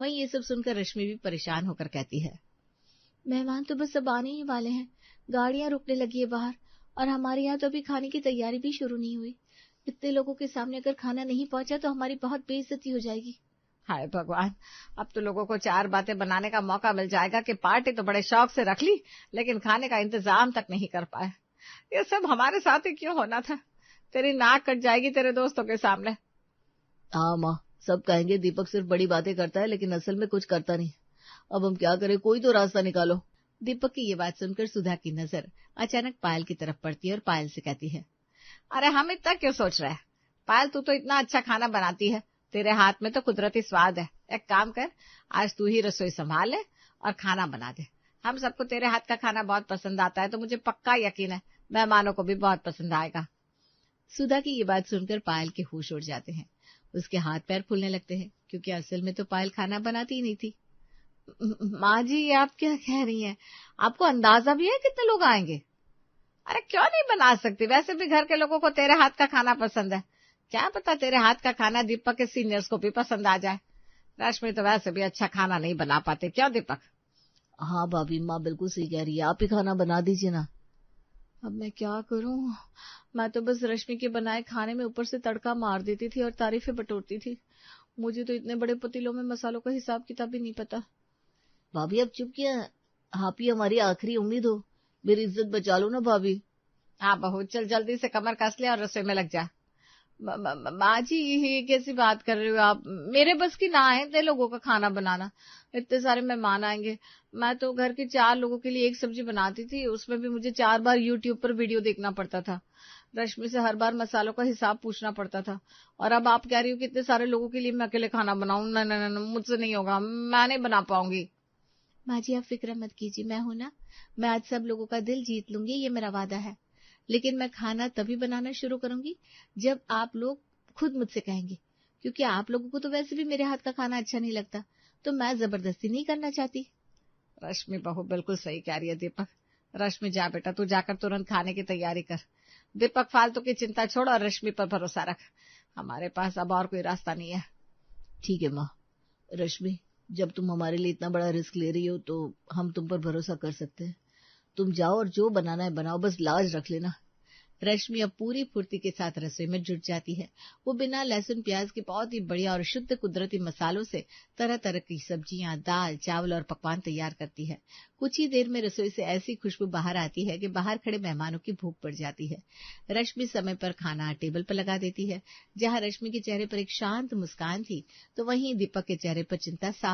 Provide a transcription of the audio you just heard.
वहीं ये सब सुनकर रश्मि भी परेशान होकर कहती है, मेहमान तो बस अब आने ही वाले हैं, गाड़ियां रुकने लगी है बाहर, और हमारे यहाँ तो अभी खाने की तैयारी भी शुरू नहीं हुई। इतने लोगों के सामने अगर खाना नहीं पहुंचा तो हमारी बहुत बेइज्जती हो जाएगी। हाय भगवान, अब तो लोगों को 4 बातें बनाने का मौका मिल जाएगा कि पार्टी तो बड़े शौक से रख ली, लेकिन खाने का इंतजाम तक नहीं कर पाए। ये सब हमारे साथ ही क्यों होना था? तेरी नाक कट जाएगी तेरे दोस्तों के सामने। हाँ माँ, सब कहेंगे दीपक सिर्फ बड़ी बातें करता है लेकिन असल में कुछ करता नहीं। अब हम क्या करें, कोई तो रास्ता निकालो। दीपक की ये बात सुनकर सुधा की नजर अचानक पायल की तरफ पड़ती है और पायल से कहती है, अरे हम इतना क्यों सोच रहे हैं? पायल, तू तो इतना अच्छा खाना बनाती है, तेरे हाथ में तो कुदरती स्वाद है। एक काम कर, आज तू ही रसोई संभाल ले और खाना बना दे। हम सबको तेरे हाथ का खाना बहुत पसंद आता है, तो मुझे पक्का यकीन है मेहमानों को भी बहुत पसंद आएगा। सुधा की ये बात सुनकर पायल के होश उड़ जाते हैं। उसके हाथ पैर फूलने लगते हैं, क्योंकि असल में तो पायल खाना बनाती ही नहीं थी। माँ जी, ये आप क्या कह रही हैं? आपको अंदाजा भी है कितने लोग आएंगे? अरे क्यों नहीं बना सकती? वैसे भी घर के लोगों को तेरे हाथ का खाना पसंद है। क्या पता तेरे हाथ का खाना दीपक के सीनियर्स को भी पसंद आ जाए। रश्मि तो वैसे भी अच्छा खाना नहीं बना पाते, क्यों दीपक? हाँ भाभी, माँ बिल्कुल सही कह रही है, आप ही खाना बना दीजिए ना। अब मैं क्या करूं, मैं तो बस रश्मि के बनाए खाने में ऊपर से तड़का मार देती थी और तारीफें बटोरती थी। मुझे तो इतने बड़े पतीलों में मसालों का हिसाब किताब भी नहीं पता। भाभी अब चुप किया, आप ही हमारी आखिरी उम्मीद हो, मेरी इज्जत बचा लो ना भाभी। हाँ बहू, चल जल्दी से कमर कस ले और रसोई में लग जा। माँ जी, ये कैसी बात कर रहे हो आप? मेरे बस की ना है इतने लोगों का खाना बनाना, इतने सारे मेहमान आएंगे। मैं तो घर के 4 लोगों के लिए एक सब्जी बनाती थी, उसमें भी मुझे 4 बार यूट्यूब पर वीडियो देखना पड़ता था। रश्मि से हर बार मसालों का हिसाब पूछना पड़ता था। और अब आप कह रही हो कि इतने सारे लोगों के लिए मैं अकेले खाना बनाऊं? नहीं नहीं नहीं, मुझसे नहीं होगा, मैं नहीं बना पाऊंगी। माँ जी आप फिक्र मत कीजिए, मैं हूं ना, मैं आज सब लोगों का दिल जीत लूंगी, ये मेरा वादा है। लेकिन मैं खाना तभी बनाना शुरू करूंगी जब आप लोग खुद मुझसे कहेंगे, क्योंकि आप लोगों को तो वैसे भी मेरे हाथ का खाना अच्छा नहीं लगता, तो मैं जबरदस्ती नहीं करना चाहती। रश्मि बहू बिल्कुल सही कह रही है दीपक। रश्मि जा बेटा, तू जाकर तुरंत खाने की तैयारी कर। दीपक फालतू की चिंता छोड़ और रश्मि पर भरोसा रख। हमारे पास अब और कोई रास्ता नहीं है। ठीक है माँ। रश्मि, जब तुम हमारे लिए इतना बड़ा रिस्क ले रही हो तो हम तुम पर भरोसा कर सकते हैं। तुम जाओ और जो बनाना है बनाओ, बस लाज रख लेना। रश्मि अब पूरी फुर्ती के साथ रसोई में जुट जाती है। वो बिना लहसुन प्याज के बहुत ही बढ़िया और शुद्ध कुदरती मसालों से तरह तरह की सब्जियां, दाल, चावल और पकवान तैयार करती है। कुछ ही देर में रसोई से ऐसी खुशबू बाहर आती है कि बाहर खड़े मेहमानों की भूख पड़ जाती है। रश्मि समय पर खाना टेबल पर लगा देती है। जहां रश्मि के चेहरे पर एक शांत मुस्कान थी, तो वहीं दीपक के चेहरे पर चिंता साफ